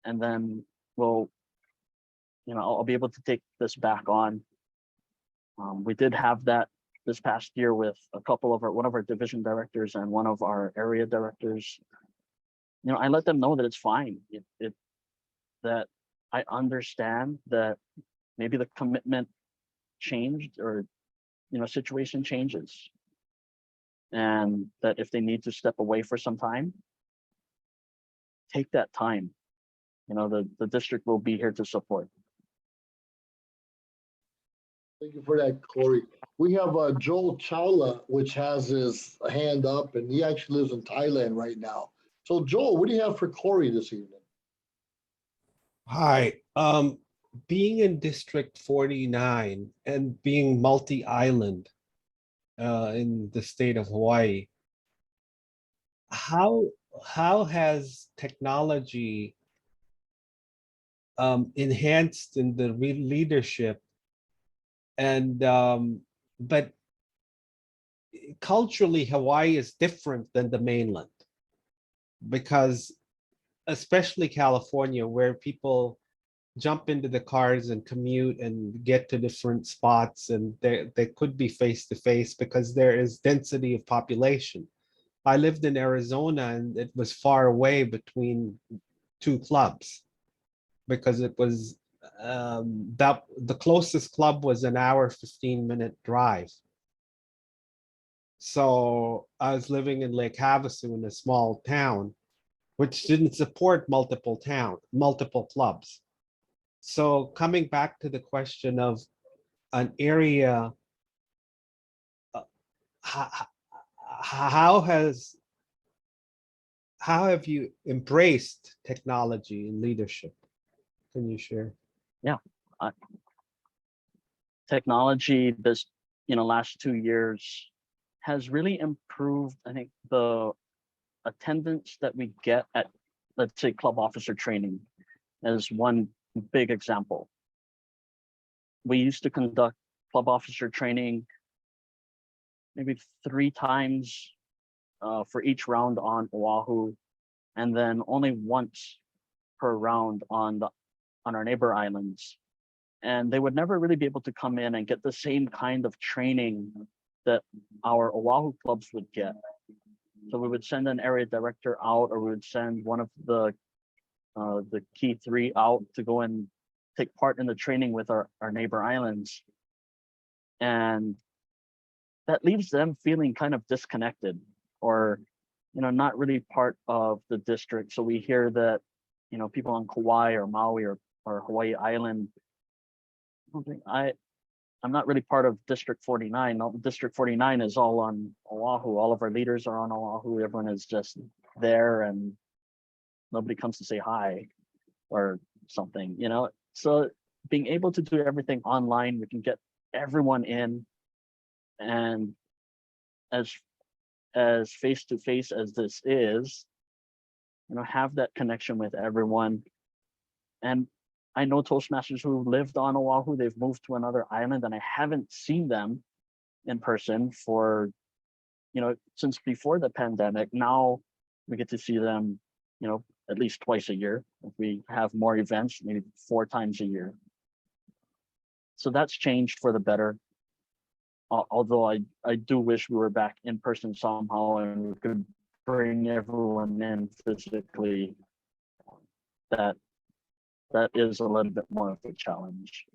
And then I'll be able to take this back on. We did have that this past year with one of our division directors and one of our area directors. I let them know that it's fine. That I understand that maybe the commitment changed or situation changes, and that if they need to step away for some time, take that time. The district will be here to support. Thank you for that, Kory. We have Joel Chawla, which has his hand up, and he actually lives in Thailand right now. So, Joel, what do you have for Kory this evening? Hi. Being in District 49 and being multi-island in the state of Hawaii, how has technology enhanced in the leadership, and but culturally Hawaii is different than the mainland, because especially California, where people jump into the cars and commute and get to different spots, and they could be face to face because there is density of population. I lived in Arizona and it was far away between two clubs because it was that the closest club was an hour 15-minute drive. So I was living in Lake Havasu in a small town which didn't support multiple clubs. So coming back to the question of an area, how have you embraced technology in leadership? Can you share? Yeah, technology this last 2 years has really improved. I think the attendance that we get at, let's say, club officer training is one big example. We used to conduct club officer training maybe 3 times for each round on Oahu, and then only once per round on our neighbor islands. And they would never really be able to come in and get the same kind of training that our Oahu clubs would get. So we would send an area director out, or we would send one of the key 3 out to go and take part in the training with our neighbor islands. And that leaves them feeling kind of disconnected, or not really part of the district. So we hear that people on Kauai or Maui or Hawaii Island, I'm not really part of District 49. District 49 is all on Oahu. All of our leaders are on Oahu. Everyone is just there, and nobody comes to say hi or something, So being able to do everything online, we can get everyone in, and as face to face as this is, have that connection with everyone. And I know Toastmasters who lived on Oahu, they've moved to another island, and I haven't seen them in person for, since before the pandemic. Now we get to see them, at least twice a year. If we have more events, maybe 4 times a year. So that's changed for the better. Although I do wish we were back in person somehow and we could bring everyone in physically. That is a little bit more of a challenge.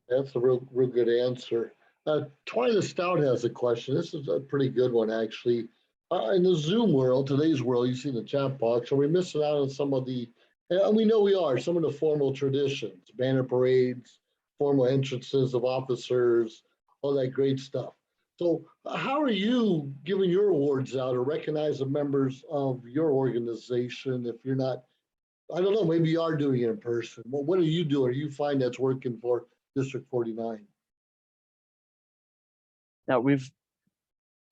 That's a real good answer. Twyla Stout has a question. This is a pretty good one, actually. In the Zoom world, today's world, you see the chat box, are we missing out on some of the, and we know we are, some of the formal traditions, banner parades, formal entrances of officers, all that great stuff. So how are you giving your awards out or recognize the members of your organization if you're not, I don't know, maybe you are doing it in person. Well, what are you doing? You find that's working for District 49? Now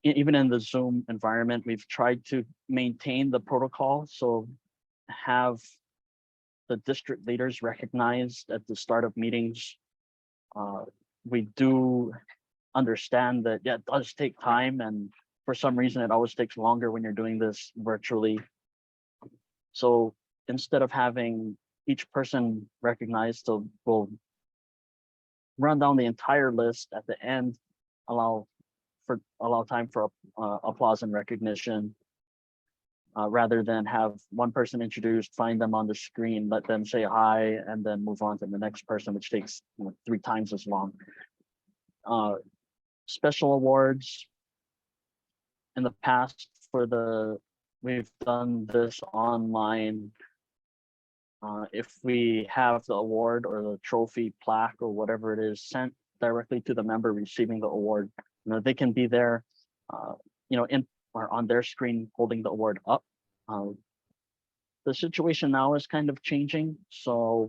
even in the Zoom environment, we've tried to maintain the protocol. So have the district leaders recognized at the start of meetings. We do understand that, yeah, it does take time, and for some reason it always takes longer when you're doing this virtually. So instead of having each person recognized, so we'll run down the entire list at the end, allow time for applause and recognition, rather than have one person introduced, find them on the screen, let them say hi, and then move on to the next person, which takes 3 times as long. Special awards in the past we've done this online. If we have the award or the trophy, plaque, or whatever it is sent directly to the member receiving the award, they can be there, in or on their screen holding the award up. The situation now is kind of changing, so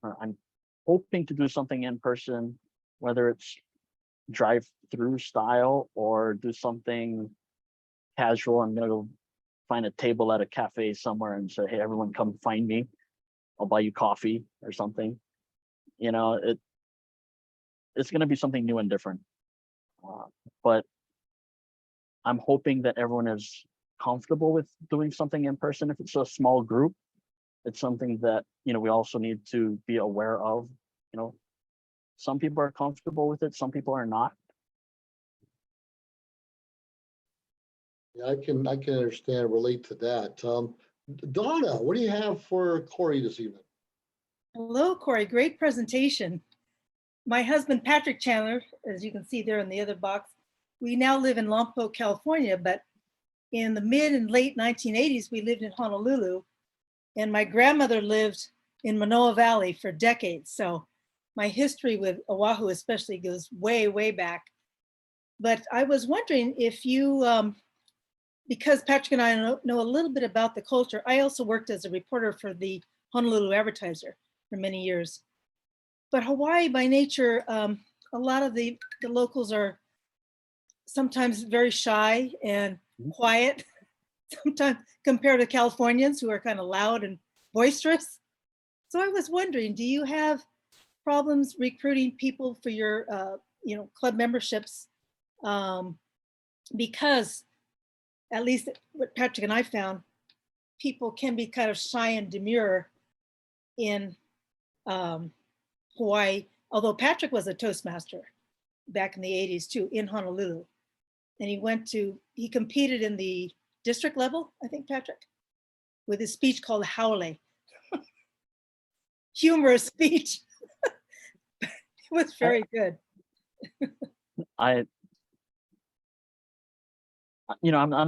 I'm hoping to do something in person, whether it's drive-through style or do something casual. I'm gonna go find a table at a cafe somewhere and say, hey, everyone come find me, I'll buy you coffee or something. It's gonna be something new and different, but I'm hoping that everyone is comfortable with doing something in person. If it's a small group, it's something that we also need to be aware of. Some people are comfortable with it, some people are not. Yeah, I can understand, relate to that. Donna, what do you have for Kory this evening? Hello, Kory. Great presentation. My husband, Patrick Chandler, as you can see there in the other box, we now live in Lompoc, California, but in the mid and late 1980s, we lived in Honolulu, and my grandmother lived in Manoa Valley for decades. So my history with Oahu especially goes way, way back. But I was wondering if you, because Patrick and I know a little bit about the culture, I also worked as a reporter for the Honolulu Advertiser for many years. But Hawaii by nature, a lot of the locals are sometimes very shy and quiet, sometimes compared to Californians who are kind of loud and boisterous. So I was wondering, do you have problems recruiting people for your club memberships? Because at least what Patrick and I found, people can be kind of shy and demure in Hawaii, although Patrick was a Toastmaster back in the 80s too, in Honolulu. And he competed in the district level, I think, Patrick, with his speech called Haole. Humorous speech. It was very good. I'm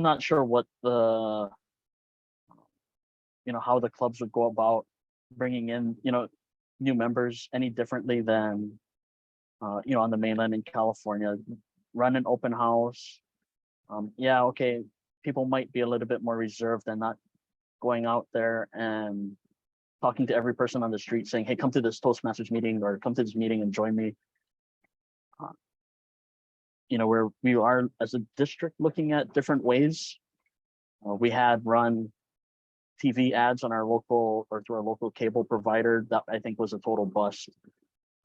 not sure what the, how the clubs would go about bringing in, new members any differently than, on the mainland in California. Run an open house. Yeah, okay, people might be a little bit more reserved and not going out there and talking to every person on the street saying, hey, come to this Toastmasters meeting or come to this meeting and join me. Where we are as a district looking at different ways. We had run TV ads on our local or through our local cable provider. That I think was a total bust.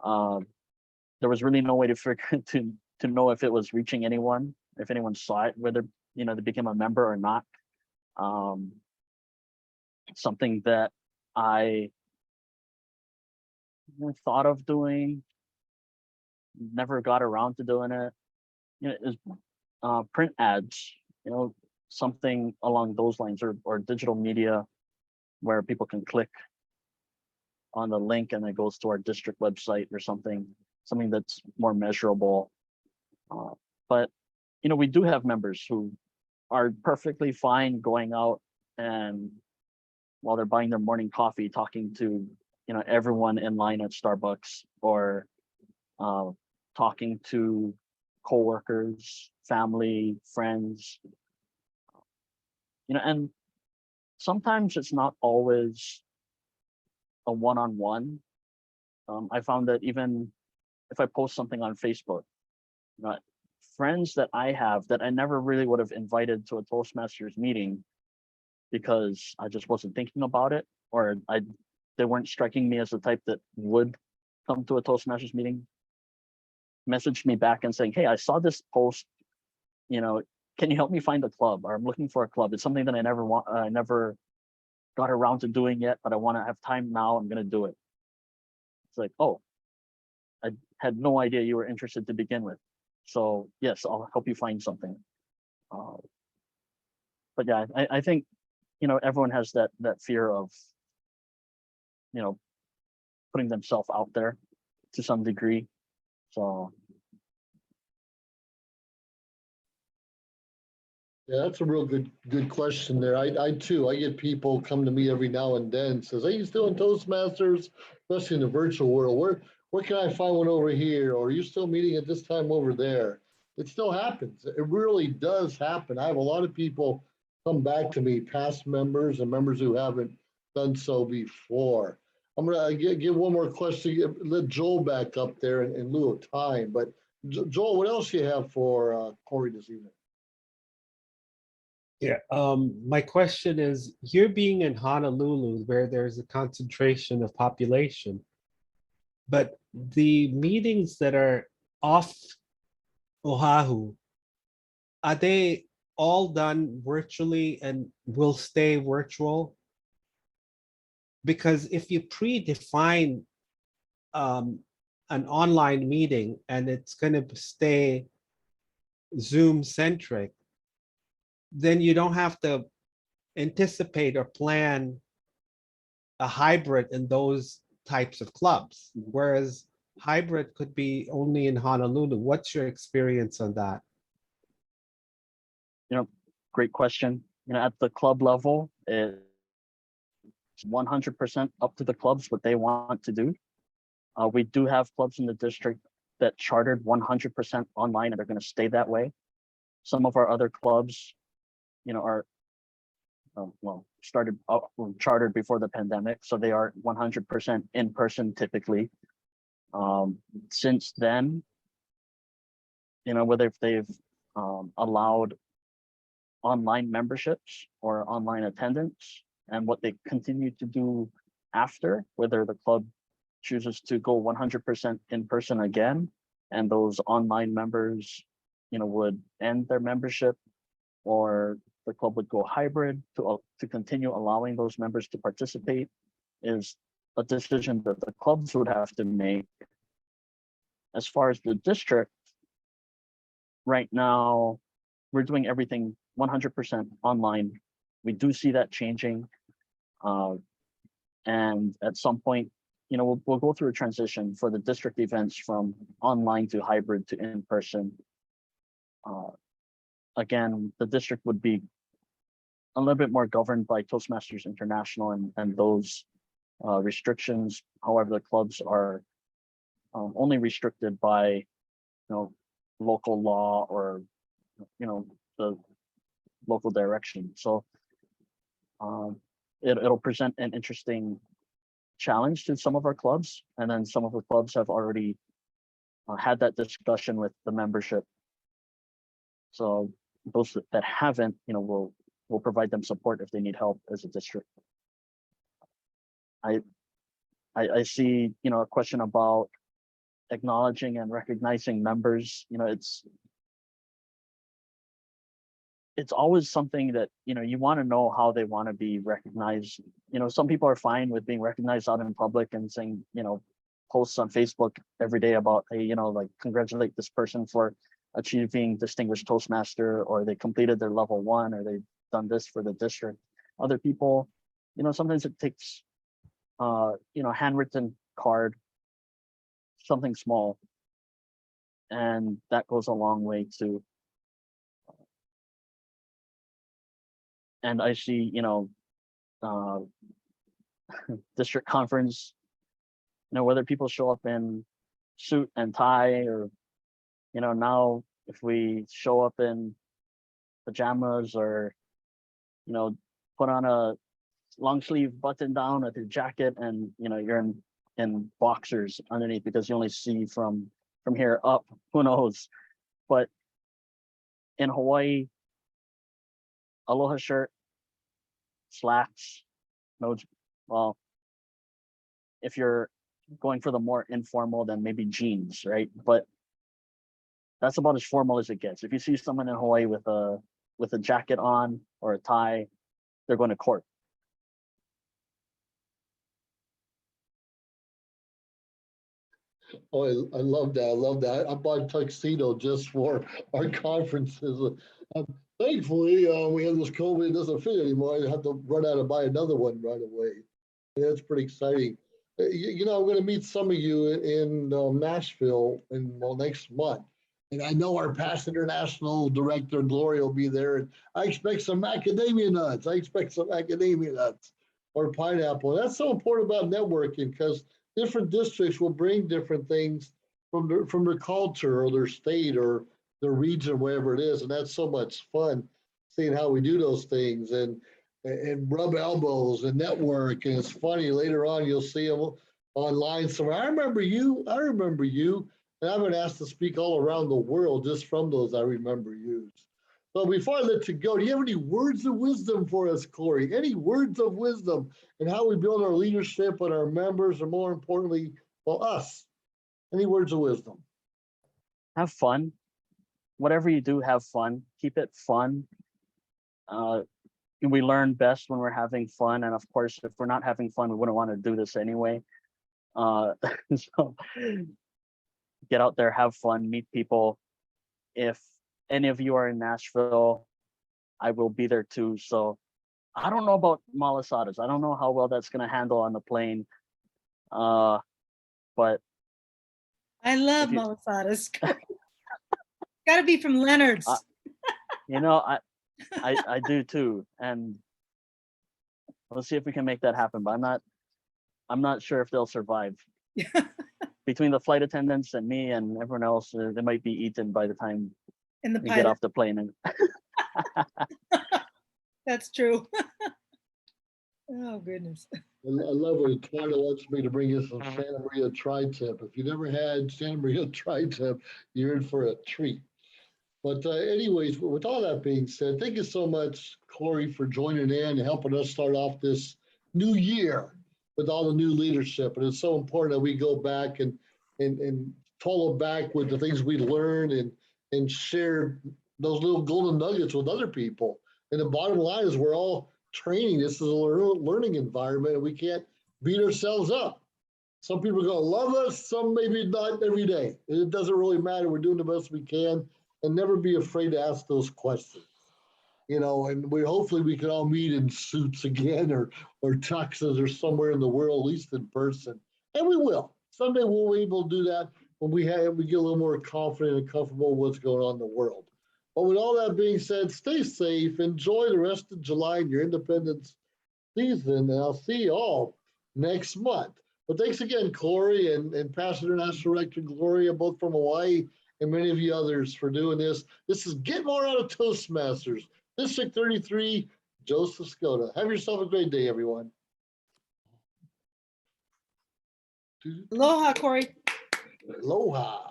There was really no way to figure to know if it was reaching anyone, if anyone saw it, whether they became a member or not. Something that I thought of doing, never got around to doing it. Is print ads, something along those lines, or digital media where people can click on the link and it goes to our district website or something that's more measurable. But we do have members who are perfectly fine going out and while they're buying their morning coffee, talking to everyone in line at Starbucks, or talking to coworkers, family, friends, and sometimes it's not always a one-on-one. I found that even if I post something on Facebook, friends that I have that I never really would have invited to a Toastmasters meeting because I just wasn't thinking about it, or they weren't striking me as the type that would come to a Toastmasters meeting, messaged me back and saying, hey, I saw this post, can you help me find a club? Or I'm looking for a club. It's something that I never got around to doing yet, but I want to have time now. I'm going to do it. It's like, oh, I had no idea you were interested to begin with. So yes, I'll help you find something. But yeah, I think, everyone has that fear of, putting themselves out there to some degree. So Yeah, that's a real good question there. I too, I get people come to me every now and then, says, are you still in Toastmasters, especially in the virtual world? Where can I find one over here? Or are you still meeting at this time over there? It still happens. It really does happen. I have a lot of people come back to me, past members and members who haven't done so before. I'm gonna give one more question, let Joel back up there in lieu of time. But Joel, what else do you have for Kory this evening? Yeah. My question is, you're being in Honolulu where there's a concentration of population, but the meetings that are off Oahu, are they all done virtually and will stay virtual? Because if you predefine an online meeting and it's going to stay Zoom centric, then you don't have to anticipate or plan a hybrid in those types of clubs, whereas hybrid could be only in Honolulu. What's your experience on that? Great question. At the club level, it's 100% up to the clubs what they want to do. We do have clubs in the district that chartered 100% online and they're going to stay that way. Some of our other clubs, are chartered before the pandemic, so they are 100% in person typically. Since then, whether if they've allowed online memberships or online attendance, and what they continue to do after, whether the club chooses to go 100% in person again, and those online members, would end their membership, or the club would go hybrid to continue allowing those members to participate, is a decision that the clubs would have to make. As far as the district, right now, we're doing everything 100% online. We do see that changing. And at some point, we'll go through a transition for the district events from online to hybrid to in-person. Again, the district would be a little bit more governed by Toastmasters International and those restrictions. However, the clubs are only restricted by, local law or, the local direction. So it'll present an interesting challenge to some of our clubs, and then some of the clubs have already had that discussion with the membership. So those that haven't, we'll provide them support if they need help as a district. I see, a question about acknowledging and recognizing members. It's always something that, you want to know how they want to be recognized. Some people are fine with being recognized out in public and saying, posts on Facebook every day about, hey, like, congratulate this person for achieving distinguished Toastmaster, or they completed their level 1, or they've done this for the district. Other people, sometimes it takes, handwritten card, something small, and that goes a long way too. And I see, district conference, whether people show up in suit and tie, or, now if we show up in pajamas, or, put on a long sleeve button down with your jacket, and, you're in boxers underneath because you only see from here up, who knows? But in Hawaii, aloha shirt, slacks, no well, if you're going for the more informal, then maybe jeans, right? But that's about as formal as it gets. If you see someone in Hawaii with a jacket on or a tie, they're going to court. Oh, I love that. I love that. I bought a tuxedo just for our conferences. Thankfully, we have this COVID, it doesn't fit anymore. I have to run out and buy another one right away. And that's pretty exciting. You know, I'm going to meet some of you in Nashville next month. And I know our past international director, Gloria, will be there. And I expect some macadamia nuts. I expect some macadamia nuts or pineapple. And that's so important about networking because different districts will bring different things from their culture or their state or their region, wherever it is. And that's so much fun seeing how we do those things and rub elbows and network. And it's funny, later on, you'll see them online somewhere. I remember you. And I've been asked to speak all around the world just from those I remember yous. So before I let you go, do you have any words of wisdom for us, Kory? Any words of wisdom and how we build our leadership and our members, or more importantly, well, us? Any words of wisdom? Have fun. Whatever you do, have fun. Keep it fun. We learn best when we're having fun. And of course, if we're not having fun, we wouldn't want to do this anyway. So get out there, have fun, meet people. If any of you are in Nashville, I will be there too. So I don't know about malasadas. I don't know how well that's going to handle on the plane. But I love If you- malasadas. Got to be from Leonard's. you know, I do too. And let's see if we can make that happen. But I'm not sure if they'll survive. Between the flight attendants and me and everyone else, they might be eaten by the time In the we get pilot. off the plane. And That's true. Oh, goodness. I love when Twyla wants me to bring you some Santa Maria tri-tip. If you never had Santa Maria tri-tip, you're in for a treat. But anyways, with all that being said, thank you so much, Kory, for joining in and helping us start off this new year with all the new leadership. And it's so important that we go back and follow back with the things we learn and share those little golden nuggets with other people. And the bottom line is we're all training. This is a learning environment, and we can't beat ourselves up. Some people are going to love us, some maybe not every day. It doesn't really matter. We're doing the best we can, and never be afraid to ask those questions. You know, and hopefully we can all meet in suits again or tuxes or somewhere in the world, at least in person. And we will. Someday we'll be able to do that when we get a little more confident and comfortable with what's going on in the world. But with all that being said, stay safe, enjoy the rest of July and your Independence season, and I'll see you all next month. But thanks again, Kory and past International Director Gloria, both from Hawaii, and many of you others for doing this. This is Get More Out of Toastmasters, District 33, Joseph Skota. Have yourself a great day, everyone. Aloha, Kory. Aloha.